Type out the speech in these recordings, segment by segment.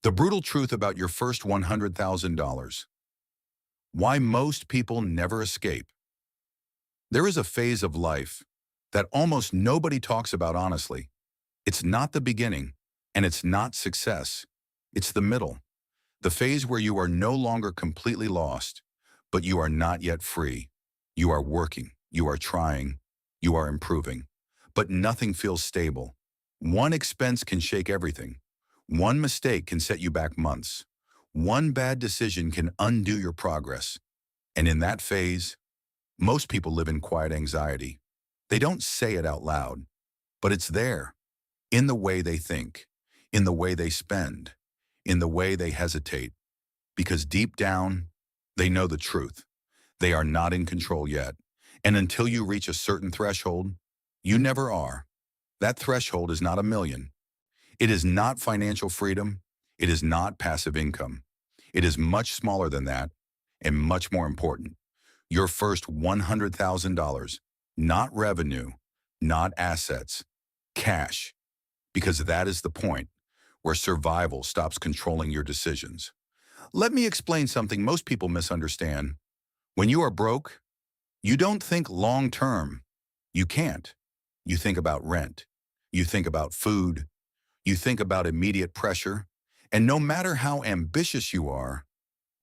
The brutal truth about your first $100,000. Why most people never escape. There is a phase of life that almost nobody talks about honestly. It's not the beginning, and it's not success. It's the middle. The phase where you are no longer completely lost, but you are not yet free. You are working, you are trying, you are improving, but nothing feels stable. One expense can shake everything. One mistake can set you back months. One bad decision can undo your progress. And in that phase, most people live in quiet anxiety. They don't say it out loud, but it's there, in the way they think, in the way they spend, in the way they hesitate. Because deep down, they know the truth. They are not in control yet. And until you reach a certain threshold, you never are. That threshold is not a million. It is not financial freedom. It is not passive income. It is much smaller than that and much more important. Your first $100,000, not revenue, not assets, cash, because that is the point where survival stops controlling your decisions. Let me explain something most people misunderstand. When you are broke, you don't think long term. You can't. You think about rent. You think about food. You think about immediate pressure. And no matter how ambitious you are,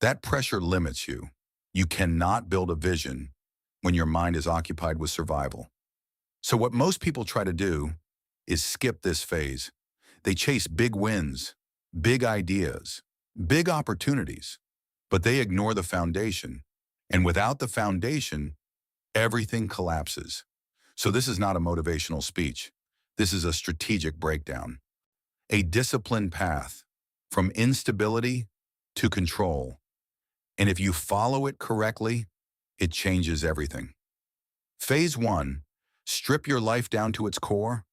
that pressure limits you. You cannot build a vision when your mind is occupied with survival. So what most people try to do is skip this phase. They chase big wins, big ideas, big opportunities, but they ignore the foundation. And without the foundation, everything collapses. So this is not a motivational speech. This is a strategic breakdown. A disciplined path from instability to control. And if you follow it correctly, it changes everything. Phase 1, strip your life down to its core.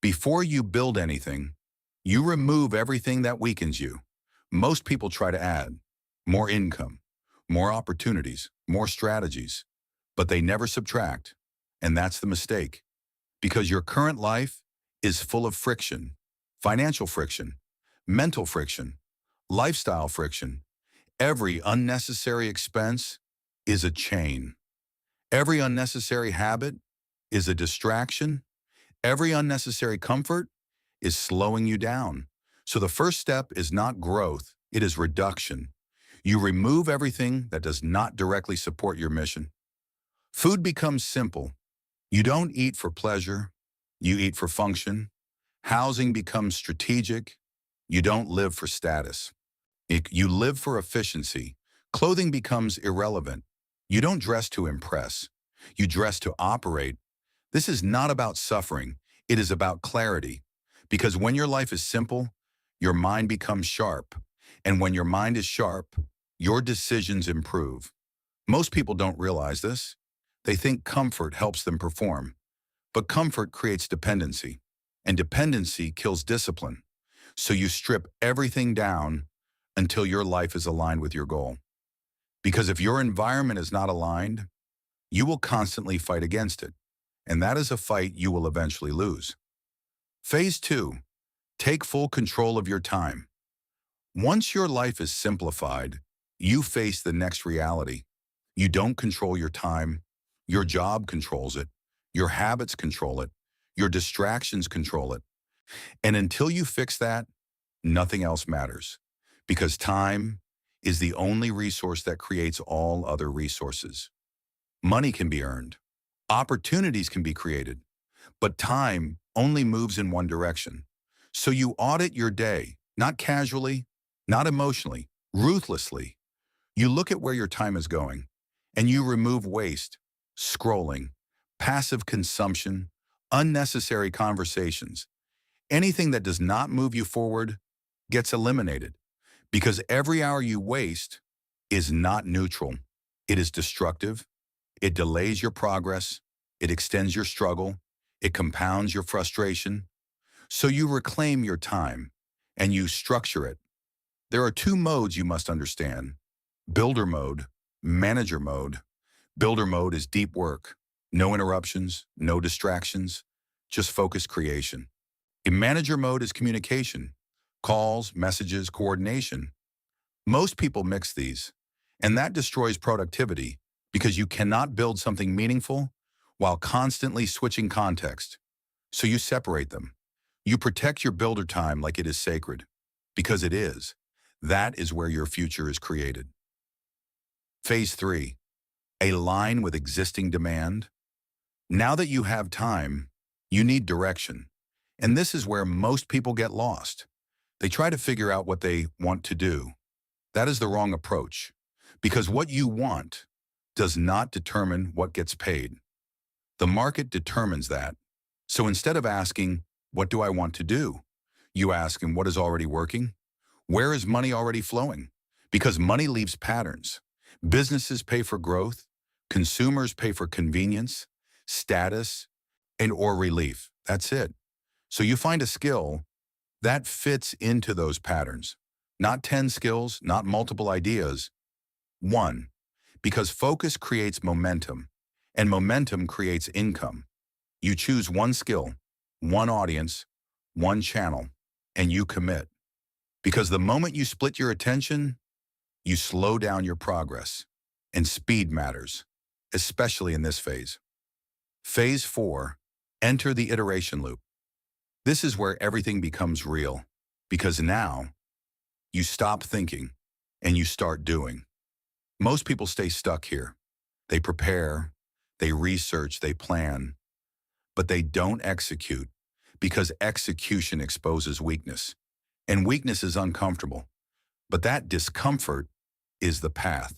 Before you build anything, you remove everything that weakens you. Most people try to add more income, more opportunities, more strategies, but they never subtract. And that's the mistake. Because your current life is full of friction, financial friction, mental friction, lifestyle friction. Every unnecessary expense is a chain. Every unnecessary habit is a distraction. Every unnecessary comfort is slowing you down. So the first step is not growth, it is reduction. You remove everything that does not directly support your mission. Food becomes simple. You don't eat for pleasure, you eat for function. Housing becomes strategic. You don't live for status. You live for efficiency. Clothing becomes irrelevant. You don't dress to impress. You dress to operate. This is not about suffering. It is about clarity. Because when your life is simple, your mind becomes sharp. And when your mind is sharp, your decisions improve. Most people don't realize this. They think comfort helps them perform. But comfort creates dependency. And dependency kills discipline. So you strip everything down until your life is aligned with your goal. Because if your environment is not aligned, you will constantly fight against it. And that is a fight you will eventually lose. Phase 2, take full control of your time. Once your life is simplified, you face the next reality. You don't control your time. Your job controls it. Your habits control it. Your distractions control it. And until you fix that, nothing else matters. Because time is the only resource that creates all other resources. Money can be earned. Opportunities can be created. But time only moves in one direction. So you audit your day, not casually, not emotionally, ruthlessly. You look at where your time is going, and you remove waste, scrolling, passive consumption, unnecessary conversations. Anything that does not move you forward gets eliminated. Because every hour you waste is not neutral. It is destructive. It delays your progress. It extends your struggle. It compounds your frustration. So you reclaim your time and you structure it. There are 2 modes you must understand: builder mode, manager mode. Builder mode is deep work. No interruptions, no distractions, just focused creation. In manager mode is communication, calls, messages, coordination. Most people mix these, and that destroys productivity because you cannot build something meaningful while constantly switching context. So you separate them. You protect your builder time like it is sacred, because it is. That is where your future is created. Phase 3. Align with existing demand. Now that you have time, you need direction. And this is where most people get lost. They try to figure out what they want to do. That is the wrong approach, because what you want does not determine what gets paid. The market determines that. So instead of asking, what do I want to do? You ask, and what is already working? Where is money already flowing? Because money leaves patterns. Businesses pay for growth. Consumers pay for convenience, status, and/or relief. That's it. So you find a skill that fits into those patterns. Not 10 skills, not multiple ideas. One, because focus creates momentum, and momentum creates income. You choose one skill, one audience, one channel, and you commit. Because the moment you split your attention, you slow down your progress. And speed matters, especially in this phase. Phase 4, enter the iteration loop. This is where everything becomes real, because now you stop thinking and you start doing. Most people stay stuck here. They prepare, they research, they plan, but they don't execute because execution exposes weakness. And weakness is uncomfortable, but that discomfort is the path,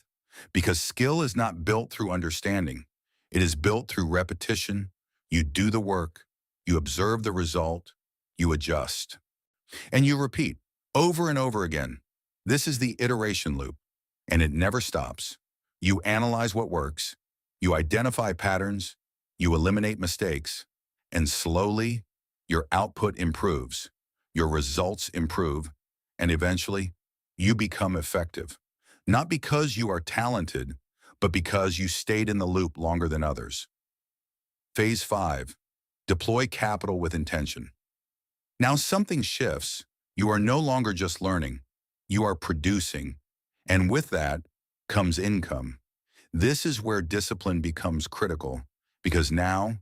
because skill is not built through understanding. It is built through repetition. You do the work, you observe the result, you adjust, and you repeat over and over again. This is the iteration loop, and it never stops. You analyze what works, you identify patterns, you eliminate mistakes, and slowly your output improves, your results improve, and eventually you become effective. Not because you are talented, but because you stayed in the loop longer than others. Phase 5, deploy capital with intention. Now something shifts. You are no longer just learning, you are producing. And with that comes income. This is where discipline becomes critical, because now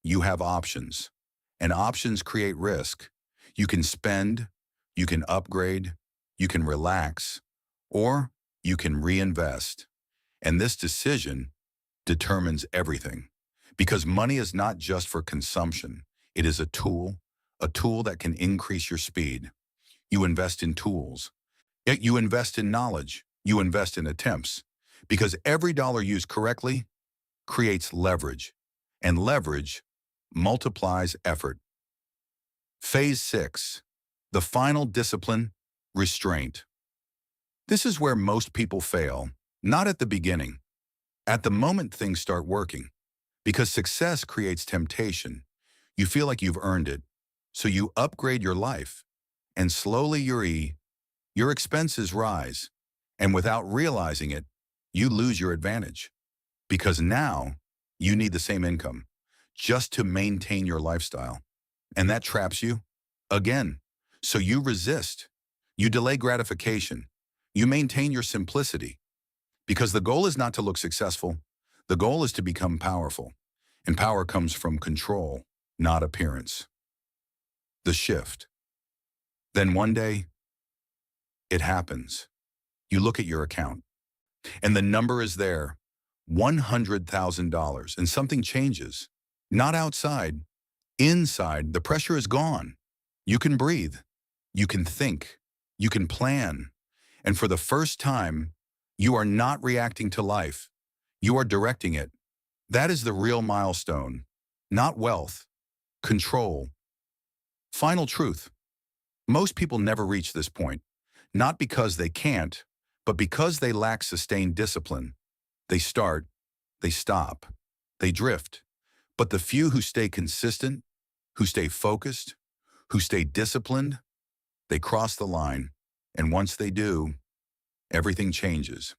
you have options, and options create risk. You can spend, you can upgrade, you can relax, or you can reinvest. And this decision determines everything, because money is not just for consumption. It is a tool that can increase your speed. You invest in tools, yet you invest in knowledge, you invest in attempts, because every dollar used correctly creates leverage, and leverage multiplies effort. Phase 6, the final discipline, restraint. This is where most people fail, not at the beginning, at the moment things start working, because success creates temptation. You feel like you've earned it, so you upgrade your life, and slowly your expenses rise, and without realizing it, you lose your advantage, because now you need the same income just to maintain your lifestyle, and that traps you again. So you resist, you delay gratification, you maintain your simplicity, because the goal is not to look successful, the goal is to become powerful, and power comes from control, not appearance. The shift. Then one day, it happens. You look at your account, and the number is there, $100,000, and something changes. Not outside, inside, the pressure is gone. You can breathe, you can think, you can plan, and for the first time, you are not reacting to life, you are directing it. That is the real milestone, not wealth, control. Final truth. Most people never reach this point, not because they can't, but because they lack sustained discipline. They start, they stop, they drift. But the few who stay consistent, who stay focused, who stay disciplined, they cross the line. And once they do, everything changes.